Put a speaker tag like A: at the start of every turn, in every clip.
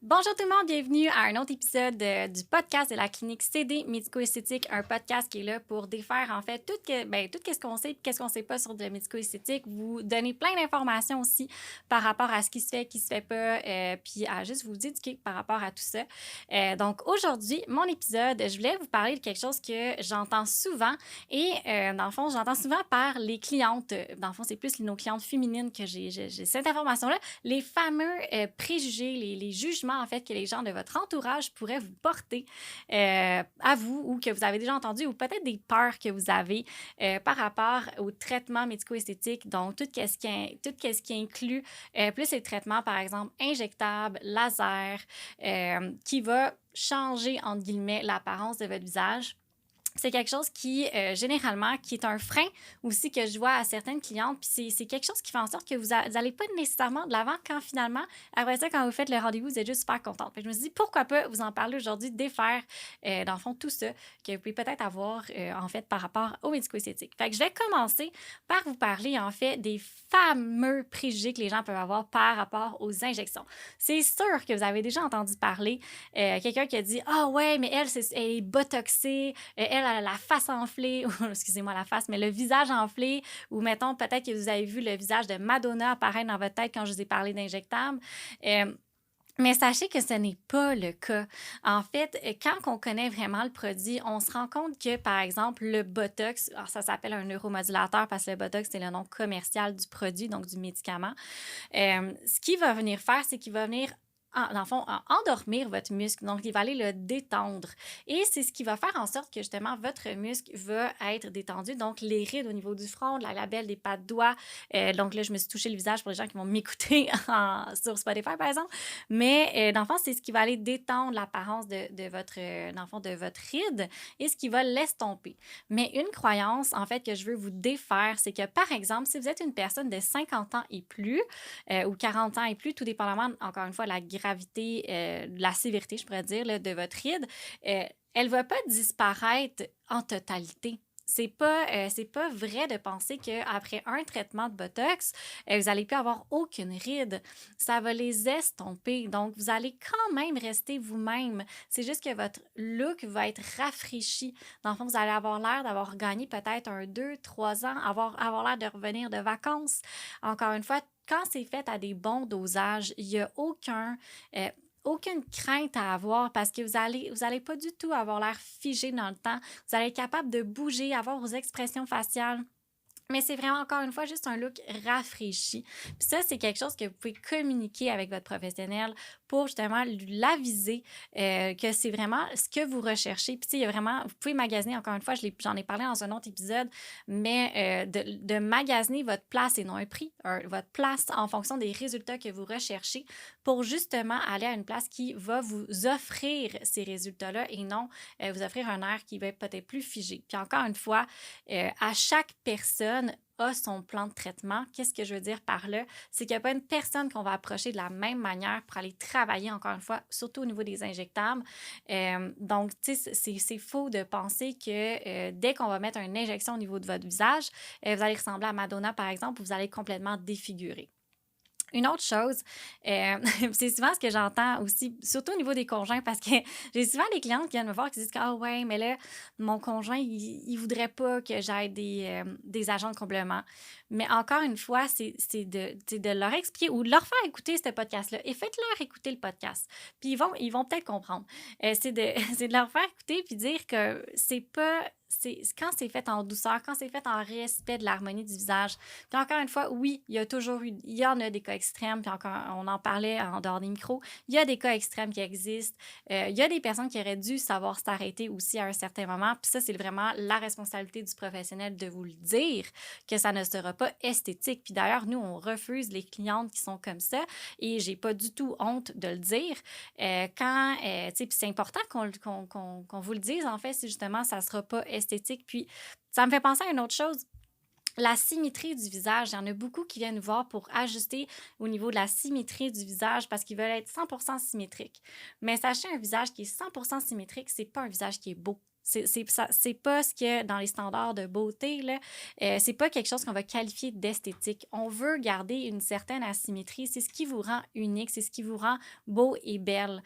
A: Bonjour tout le monde, bienvenue à un autre épisode du podcast de la clinique CD Médico-Esthétique, un podcast qui est là pour défaire en fait tout ce qu'on sait et qu'est-ce qu'on sait pas sur le médico-esthétique, vous donner plein d'informations aussi par rapport à ce qui se fait pas, puis à juste vous éduquer par rapport à tout ça. Donc aujourd'hui, mon épisode, je voulais vous parler de quelque chose que j'entends souvent et dans le fond, j'entends souvent par les clientes. Dans le fond, c'est plus nos clientes féminines que j'ai cette information-là, les fameux préjugés, les jugements en fait que les gens de votre entourage pourraient vous porter à vous ou que vous avez déjà entendu ou peut-être des peurs que vous avez par rapport aux traitements médico-esthétiques. Donc, tout ce qui inclut plus les traitements, par exemple, injectables, laser, qui va changer, entre guillemets, l'apparence de votre visage. C'est quelque chose qui, généralement, qui est un frein aussi que je vois à certaines clientes. Puis c'est quelque chose qui fait en sorte que vous n'allez pas nécessairement de l'avant quand finalement, après ça, quand vous faites le rendez-vous, vous êtes juste super contente. Fait que je me suis dit, pourquoi pas vous en parler aujourd'hui, défaire, dans le fond, tout ça que vous pouvez peut-être avoir, en fait, par rapport au médico-esthétique. Fait que je vais commencer par vous parler, en fait, des fameux préjugés que les gens peuvent avoir par rapport aux injections. C'est sûr que vous avez déjà entendu parler quelqu'un qui a dit « Ah ouais, mais elle est botoxée, elle a la face enflée, ou excusez-moi la face, mais le visage enflé, ou mettons peut-être que vous avez vu le visage de Madonna apparaître dans votre tête quand je vous ai parlé d'injectable. Mais sachez que ce n'est pas le cas. En fait, quand on connaît vraiment le produit, on se rend compte que, par exemple, le Botox, alors ça s'appelle un neuromodulateur parce que le Botox, c'est le nom commercial du produit, donc du médicament. Ce qu'il va venir faire, c'est qu'il va venir dans le fond, endormir votre muscle. Donc, il va aller le détendre. Et c'est ce qui va faire en sorte que, justement, votre muscle va être détendu. Donc, les rides au niveau du front, de la labelle, des pas de doigts. Donc, là, je me suis touché le visage pour les gens qui vont m'écouter sur Spotify, par exemple. Mais, dans le fond, c'est ce qui va aller détendre l'apparence de votre, dans le fond, de votre ride et ce qui va l'estomper. Mais une croyance, en fait, que je veux vous défaire, c'est que, par exemple, si vous êtes une personne de 50 ans et plus, ou 40 ans et plus, tout dépendamment, encore une fois, de la gravité, de la sévérité, je pourrais dire, là, de votre ride, elle ne va pas disparaître en totalité. C'est pas vrai de penser qu'après un traitement de Botox, vous n'allez plus avoir aucune ride. Ça va les estomper. Donc, vous allez quand même rester vous-même. C'est juste que votre look va être rafraîchi. Dans le fond, vous allez avoir l'air d'avoir gagné peut-être 2, 3 ans, avoir l'air de revenir de vacances. Encore une fois, quand c'est fait à des bons dosages, il n'y a aucune crainte à avoir parce que vous allez pas du tout avoir l'air figé dans le temps. Vous allez être capable de bouger, avoir vos expressions faciales. Mais c'est vraiment, encore une fois, juste un look rafraîchi. Puis ça, c'est quelque chose que vous pouvez communiquer avec votre professionnel pour justement l'aviser que c'est vraiment ce que vous recherchez. Puis tu sais, il y a vraiment, vous pouvez magasiner, encore une fois, j'en ai parlé dans un autre épisode, mais de magasiner votre place et non un prix, votre place en fonction des résultats que vous recherchez pour justement aller à une place qui va vous offrir ces résultats-là et non vous offrir un air qui va être peut-être plus figé. Puis encore une fois, à chaque personne a son plan de traitement. Qu'est-ce que je veux dire par là? C'est qu'il n'y a pas une personne qu'on va approcher de la même manière pour aller travailler, encore une fois, surtout au niveau des injectables. Donc, tu sais, c'est faux de penser que dès qu'on va mettre une injection au niveau de votre visage, vous allez ressembler à Madonna, par exemple, ou vous allez complètement défigurer. Une autre chose, c'est souvent ce que j'entends aussi, surtout au niveau des conjoints, parce que j'ai souvent des clientes qui viennent me voir qui disent que, ah ouais, mais là, mon conjoint, il voudrait pas que j'aille des agents de complément. Mais encore une fois, c'est de leur expliquer ou de leur faire écouter ce podcast-là et faites-leur écouter le podcast. Puis ils vont peut-être comprendre. C'est de leur faire écouter puis dire que c'est pas. Quand c'est fait en douceur, quand c'est fait en respect de l'harmonie du visage. Puis encore une fois, oui, il y en a des cas extrêmes, puis encore, on en parlait en dehors des micros, il y a des cas extrêmes qui existent. Il y a des personnes qui auraient dû savoir s'arrêter aussi à un certain moment, puis ça, c'est vraiment la responsabilité du professionnel de vous le dire, que ça ne sera pas esthétique. Puis d'ailleurs, nous, on refuse les clientes qui sont comme ça, et j'ai pas du tout honte de le dire. Puis c'est important qu'on vous le dise, en fait, si justement, ça sera pas esthétique. Puis ça me fait penser à une autre chose. La symétrie du visage, il y en a beaucoup qui viennent nous voir pour ajuster au niveau de la symétrie du visage parce qu'ils veulent être 100% symétriques. Mais sachez, un visage qui est 100% symétrique, c'est pas un visage qui est beau. C'est pas ce qu'il y a dans les standards de beauté, là. C'est pas quelque chose qu'on va qualifier d'esthétique. On veut garder une certaine asymétrie. C'est ce qui vous rend unique, c'est ce qui vous rend beau et belle.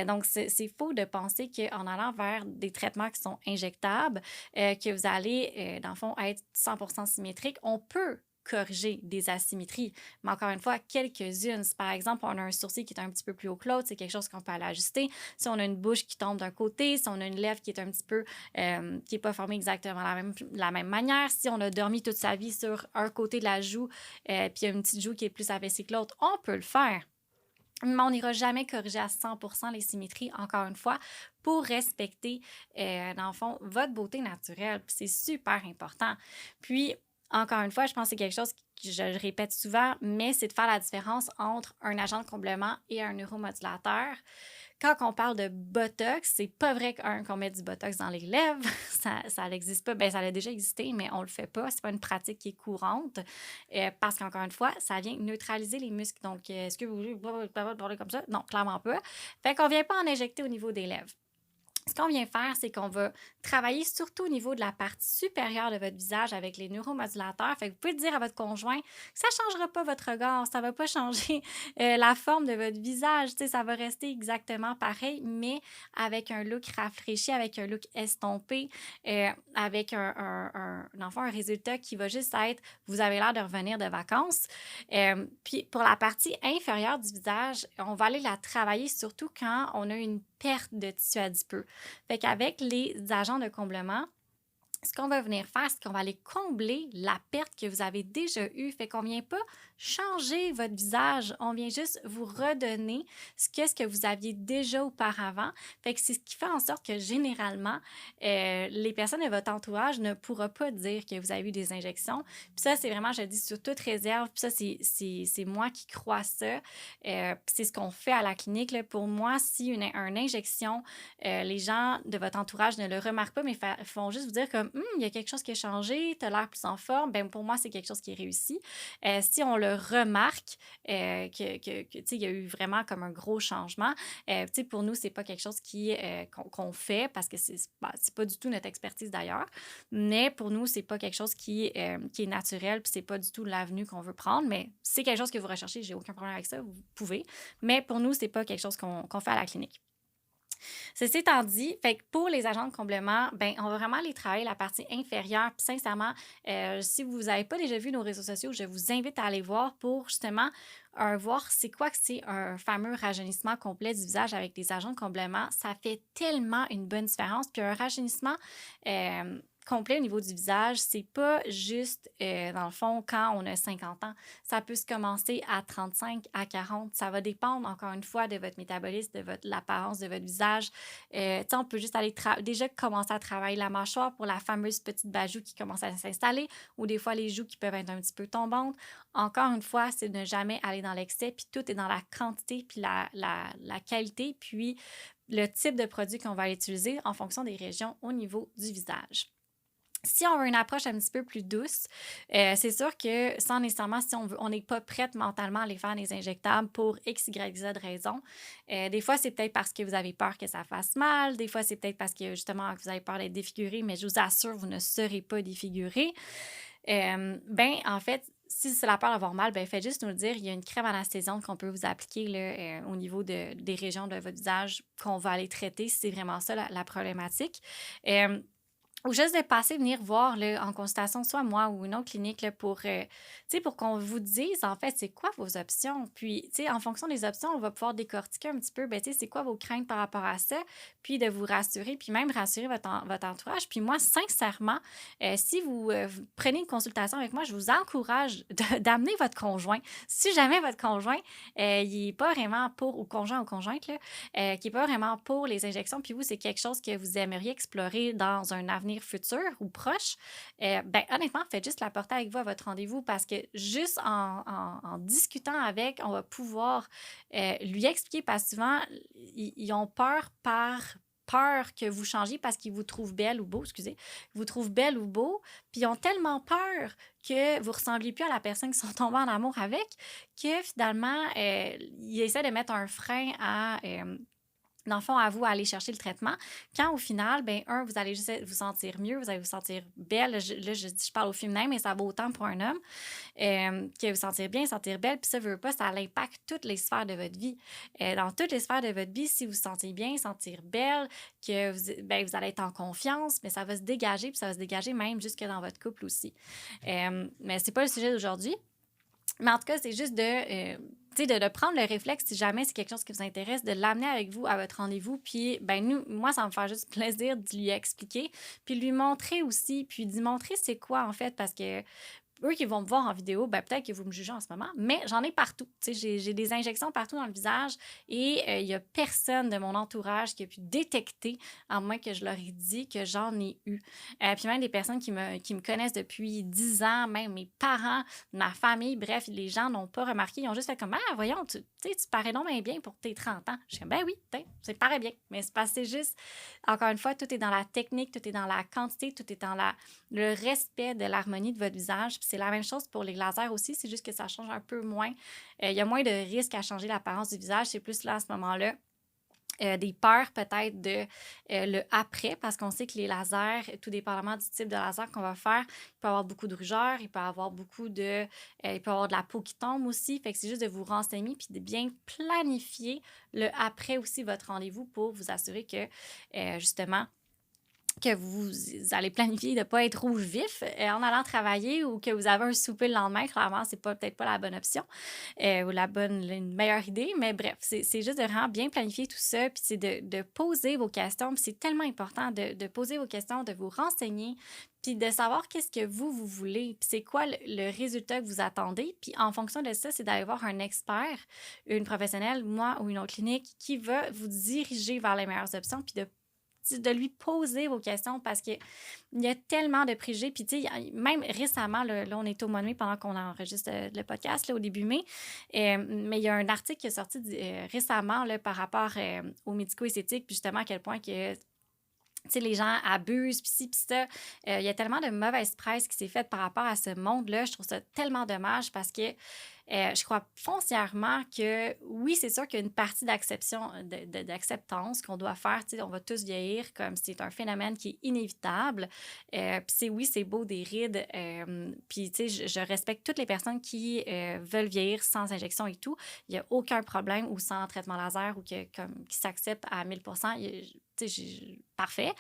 A: Donc, c'est faux de penser qu'en allant vers des traitements qui sont injectables, que vous allez, dans le fond, être 100% symétrique. On peut corriger des asymétries. Mais encore une fois, quelques-unes. Si par exemple, on a un sourcil qui est un petit peu plus haut que l'autre, c'est quelque chose qu'on peut aller ajuster. Si on a une bouche qui tombe d'un côté, si on a une lèvre qui est un petit peu, qui n'est pas formée exactement la même manière, si on a dormi toute sa vie sur un côté de la joue, puis il y a une petite joue qui est plus abaissée que l'autre, on peut le faire. Mais on n'ira jamais corriger à 100% les symétries, encore une fois, pour respecter, dans le fond, votre beauté naturelle. Puis c'est super important. Puis, encore une fois, je pense que c'est quelque chose que je répète souvent, mais c'est de faire la différence entre un agent de comblement et un neuromodulateur. Quand on parle de Botox, c'est pas vrai qu'on met du Botox dans les lèvres. Ça n'existe pas. Bien, ça a déjà existé, mais on le fait pas. C'est pas une pratique qui est courante parce qu'encore une fois, ça vient neutraliser les muscles. Donc, est-ce que vous voulez parler comme ça? Non, clairement pas. Fait qu'on vient pas en injecter au niveau des lèvres. Ce qu'on vient faire, c'est qu'on va travailler surtout au niveau de la partie supérieure de votre visage avec les neuromodulateurs. Fait que vous pouvez dire à votre conjoint que ça ne changera pas votre regard, ça ne va pas changer la forme de votre visage. Ça va rester exactement pareil, mais avec un look rafraîchi, avec un look estompé, avec enfin, un résultat qui va juste être vous avez l'air de revenir de vacances. Puis pour la partie inférieure du visage, on va aller la travailler surtout quand on a une perte de tissu adipeux. Fait qu'avec les agents de comblement, ce qu'on va venir faire, c'est qu'on va aller combler la perte que vous avez déjà eue. Fait qu'on ne vient pas changer votre visage, on vient juste vous redonner ce que vous aviez déjà auparavant. Fait que c'est ce qui fait en sorte que généralement, les personnes de votre entourage ne pourront pas dire que vous avez eu des injections. Puis ça, c'est vraiment, je le dis sur toute réserve, puis ça, c'est moi qui crois ça. Puis c'est ce qu'on fait à la clinique, là. Pour moi, si une injection, les gens de votre entourage ne le remarquent pas, mais font juste vous dire comme il y a quelque chose qui a changé, tu as l'air plus en forme, ben pour moi, c'est quelque chose qui est réussi. Si on le remarque, il y a eu vraiment comme un gros changement, pour nous, c'est pas quelque chose qu'on fait parce que c'est pas du tout notre expertise d'ailleurs, mais pour nous, c'est pas quelque chose qui est naturel, puis c'est pas du tout l'avenue qu'on veut prendre, mais c'est quelque chose que vous recherchez, j'ai aucun problème avec ça, vous pouvez, mais pour nous, c'est pas quelque chose qu'on fait à la clinique. Ceci étant dit, fait que pour les agents de comblement, ben, on va vraiment aller travailler la partie inférieure. Puis sincèrement, si vous n'avez pas déjà vu nos réseaux sociaux, je vous invite à aller voir pour justement voir c'est quoi que c'est un fameux rajeunissement complet du visage avec des agents de comblement. Ça fait tellement une bonne différence. Puis un rajeunissement complet au niveau du visage, c'est pas juste, dans le fond, quand on a 50 ans. Ça peut se commencer à 35, à 40. Ça va dépendre, encore une fois, de votre métabolisme, de l'apparence de votre visage. On peut juste aller déjà commencer à travailler la mâchoire pour la fameuse petite bajoue qui commence à s'installer ou des fois les joues qui peuvent être un petit peu tombantes. Encore une fois, c'est de ne jamais aller dans l'excès, puis tout est dans la quantité, puis la qualité, puis le type de produit qu'on va utiliser en fonction des régions au niveau du visage. Si on veut une approche un petit peu plus douce, c'est sûr que sans nécessairement, si on n'est pas prête mentalement à aller faire des injectables pour X, Y, Z raison. Des fois, c'est peut-être parce que vous avez peur que ça fasse mal. Des fois, c'est peut-être parce que justement, vous avez peur d'être défiguré, mais je vous assure, vous ne serez pas défiguré. En fait, si c'est la peur d'avoir mal, faites juste nous le dire. Il y a une crème anesthésiante qu'on peut vous appliquer là, au niveau des régions de votre visage qu'on va aller traiter si c'est vraiment ça la problématique. Ou juste de passer, venir voir là, en consultation, soit moi ou une autre clinique, là, pour qu'on vous dise, en fait, c'est quoi vos options. Puis, en fonction des options, on va pouvoir décortiquer un petit peu, c'est quoi vos craintes par rapport à ça, puis de vous rassurer, puis même rassurer votre entourage. Puis moi, sincèrement, si vous prenez une consultation avec moi, je vous encourage d'amener votre conjoint. Si jamais votre conjoint, il n'est pas vraiment pour, ou conjoint ou conjointe, là, qui n'est pas vraiment pour les injections, puis vous, c'est quelque chose que vous aimeriez explorer dans un avenir futur ou proche, honnêtement, faites juste la porter avec vous à votre rendez-vous parce que juste en discutant avec, on va pouvoir lui expliquer parce que souvent, ils ont peur que vous changiez parce qu'ils vous trouvent belle ou beau, vous trouvent belle ou beau, puis ils ont tellement peur que vous ne ressembliez plus à la personne qu'ils sont tombés en amour avec que finalement, ils essaient de mettre un frein dans le fond, à vous aller chercher le traitement. Quand au final, ben vous allez juste vous sentir mieux, vous allez vous sentir belle. Je parle au féminin, mais ça vaut autant pour un homme. Que vous sentir bien, sentir belle. Puis ça, veut pas, ça impacte toutes les sphères de votre vie. Dans toutes les sphères de votre vie, si vous vous sentez bien, sentir belle, que vous allez être en confiance, mais ça va se dégager, puis ça va se dégager même jusque dans votre couple aussi. Mais c'est pas le sujet d'aujourd'hui. Mais en tout cas, c'est juste de prendre le réflexe, si jamais c'est quelque chose qui vous intéresse, de l'amener avec vous à votre rendez-vous. Puis, moi, ça me fait juste plaisir de lui expliquer, puis lui montrer aussi, puis d'y montrer c'est quoi, en fait, parce que eux qui vont me voir en vidéo, peut-être que vous me jugez en ce moment, mais j'en ai partout. J'ai des injections partout dans le visage et il n'y a personne de mon entourage qui a pu détecter, à moins que je leur ai dit que j'en ai eu. Puis même des personnes qui me connaissent depuis 10 ans, même mes parents, ma famille, bref, les gens n'ont pas remarqué. Ils ont juste fait comme, ah, voyons, tu parais donc bien pour tes 30 ans. Je suis comme, ben oui, ça paraît bien. Mais c'est parce que c'est juste, encore une fois, tout est dans la technique, tout est dans la quantité, tout est dans le respect de l'harmonie de votre visage. Puis c'est la même chose pour les lasers aussi, c'est juste que ça change un peu moins. Il y a moins de risques à changer l'apparence du visage. C'est plus là, à ce moment-là, des peurs peut-être de le après, parce qu'on sait que les lasers, tout dépendamment du type de laser qu'on va faire, il peut y avoir beaucoup de rougeur, il peut y avoir il peut y avoir de la peau qui tombe aussi. Fait que c'est juste de vous renseigner puis de bien planifier le après aussi votre rendez-vous pour vous assurer que justement que vous allez planifier de ne pas être rouge vif en allant travailler ou que vous avez un souper le lendemain, clairement, c'est peut-être pas la bonne option ou une meilleure idée. Mais bref, c'est juste de vraiment bien planifier tout ça, puis c'est de poser vos questions. Puis c'est tellement important de poser vos questions, de vous renseigner, puis de savoir qu'est-ce que vous voulez, puis c'est quoi le résultat que vous attendez. Puis en fonction de ça, c'est d'aller voir un expert, une professionnelle, moi ou une autre clinique, qui va vous diriger vers les meilleures options, puis de lui poser vos questions parce qu'il y a tellement de préjugés. Puis, tu sais, même récemment, là, on est au mois de mai pendant qu'on enregistre le podcast, là, au début mai. Mais il y a un article qui est sorti récemment là, par rapport aux médico-esthétiques, puis justement à quel point que les gens abusent, puis ci, puis ça. Il y a tellement de mauvaise presse qui s'est faite par rapport à ce monde-là. Je trouve ça tellement dommage parce que je crois foncièrement que oui, c'est sûr qu'il y a une partie d'acceptance qu'on doit faire. On va tous vieillir comme c'est un phénomène qui est inévitable. Puis oui, c'est beau des rides. Puis je respecte toutes les personnes qui veulent vieillir sans injection et tout. Il n'y a aucun problème ou sans traitement laser ou qui s'accepte à 1000%. Parfait.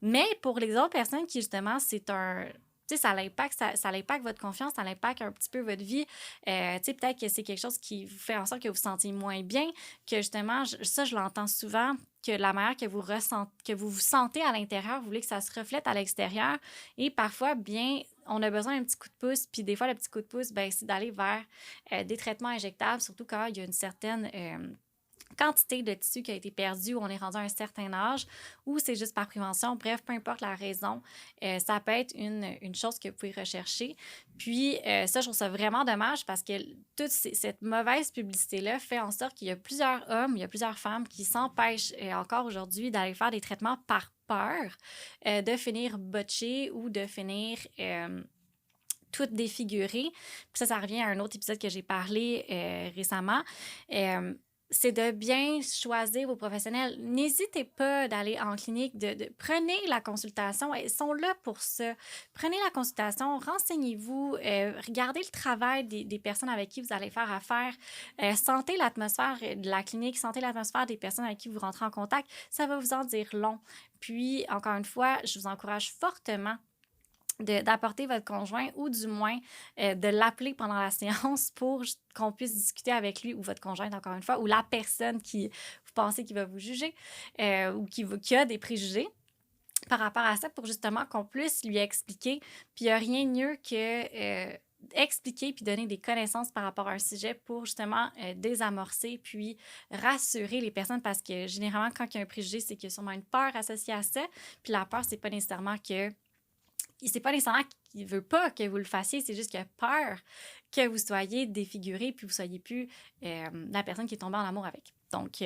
A: Mais pour les autres personnes qui, justement, c'est un... ça impacte votre confiance, ça impacte un petit peu votre vie. Peut-être que c'est quelque chose qui vous fait en sorte que vous vous sentiez moins bien, que justement, je l'entends souvent, que la manière que vous vous sentez à l'intérieur, vous voulez que ça se reflète à l'extérieur. Et parfois, bien, on a besoin d'un petit coup de pouce. Puis des fois, le petit coup de pouce, c'est d'aller vers des traitements injectables, surtout quand il y a une certaine... quantité de tissu qui a été perdu ou on est rendu à un certain âge ou c'est juste par prévention. Bref, peu importe la raison, ça peut être une chose que vous pouvez rechercher. Puis ça, je trouve ça vraiment dommage parce que toute cette mauvaise publicité-là fait en sorte qu'il y a plusieurs hommes, il y a plusieurs femmes qui s'empêchent encore aujourd'hui d'aller faire des traitements par peur de finir botché ou de finir... tout défiguré. Puis ça revient à un autre épisode que j'ai parlé récemment. C'est de bien choisir vos professionnels. N'hésitez pas d'aller en clinique, prenez la consultation. Ils sont là pour ça. Prenez la consultation, renseignez-vous, regardez le travail des personnes avec qui vous allez faire affaire, sentez l'atmosphère de la clinique, sentez l'atmosphère des personnes avec qui vous rentrez en contact. Ça va vous en dire long. Puis, encore une fois, je vous encourage fortement d'apporter votre conjoint ou du moins de l'appeler pendant la séance pour qu'on puisse discuter avec lui ou votre conjointe, encore une fois, ou la personne qui vous pensez qui va vous juger ou qui a des préjugés par rapport à ça pour justement qu'on puisse lui expliquer. Puis il n'y a rien de mieux que expliquer puis donner des connaissances par rapport à un sujet pour justement désamorcer puis rassurer les personnes parce que généralement, quand il y a un préjugé, c'est qu'il y a sûrement une peur associée à ça. Puis la peur, c'est pas nécessairement que c'est pas nécessairement qu'il veut pas que vous le fassiez, c'est juste qu'il a peur que vous soyez défiguré puis vous soyez plus la personne qui est tombée en amour avec. Donc,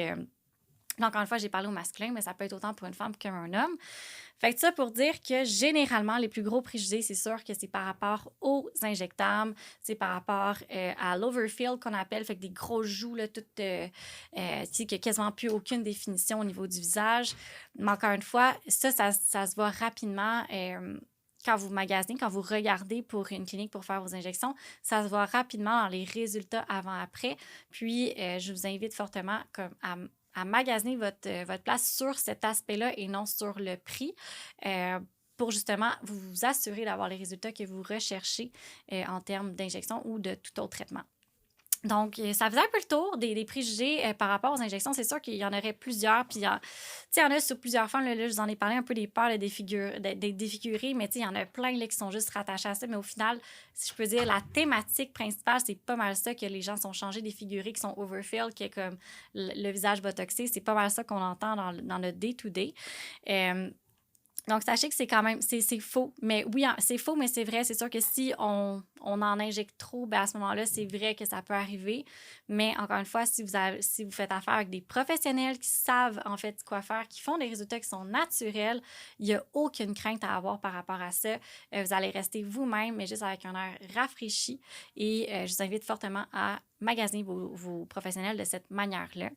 A: Là, encore une fois, j'ai parlé au masculin, mais ça peut être autant pour une femme qu'un homme. Fait que ça pour dire que généralement, les plus gros préjugés, c'est sûr que c'est par rapport aux injectables, c'est par rapport à l'overfill qu'on appelle, fait que des gros joues, là, toutes, tu sais, qu'il n'y a quasiment plus aucune définition au niveau du visage. Mais encore une fois, ça se voit rapidement. Quand vous magasinez, quand vous regardez pour une clinique pour faire vos injections, ça se voit rapidement dans les résultats avant-après. Puis, je vous invite fortement à magasiner votre place sur cet aspect-là et non sur le prix pour justement vous assurer d'avoir les résultats que vous recherchez en termes d'injection ou de tout autre traitement. Donc, ça faisait un peu le tour des préjugés par rapport aux injections. C'est sûr qu'il y en aurait plusieurs. Puis, il y en a sur plusieurs femmes. Là, je vous en ai parlé un peu des peurs d'être défigurées, mais il y en a plein là, qui sont juste rattachés à ça. Mais au final, si je peux dire, la thématique principale, c'est pas mal ça que les gens sont changés, défigurés, qui sont overfill, qui est comme le visage botoxé. C'est pas mal ça qu'on entend dans notre day-to-day. Donc, sachez que c'est quand même, c'est faux. Mais oui, c'est faux, mais c'est vrai. C'est sûr que si on en injecte trop, ben à ce moment-là, c'est vrai que ça peut arriver. Mais encore une fois, si vous faites affaire avec des professionnels qui savent en fait quoi faire, qui font des résultats qui sont naturels, il n'y a aucune crainte à avoir par rapport à ça. Vous allez rester vous-même, mais juste avec un air rafraîchi. Et je vous invite fortement à magasiner vos professionnels de cette manière-là.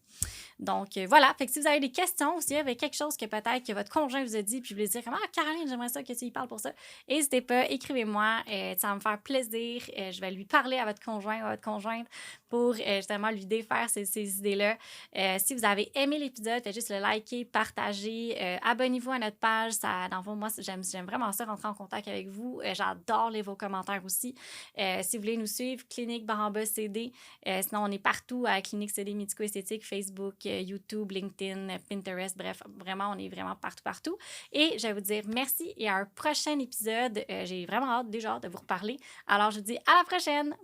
A: Donc, voilà. Fait que si vous avez des questions ou s'il y avait quelque chose que peut-être que votre conjoint vous a dit, puis vous voulez dire comme, ah, Caroline, j'aimerais ça que tu y parles pour ça, n'hésitez pas, écrivez-moi. Ça va me faire plaisir. Je vais lui parler à votre conjoint ou à votre conjointe pour justement lui défaire ces idées-là. Si vous avez aimé l'épisode, faites juste le liker, partager. Abonnez-vous à notre page. Ça, dans le fond, moi, j'aime vraiment ça, rentrer en contact avec vous. J'adore lire vos commentaires aussi. Si vous voulez nous suivre, Clinique Baramba CD. Sinon, on est partout à Clinique CD Médico-Esthétique, Facebook, YouTube, LinkedIn, Pinterest. Bref, vraiment, on est vraiment partout. Et je vais vous dire merci et à un prochain épisode. J'ai vraiment hâte déjà de vous reparler. Alors, je vous dis à la prochaine!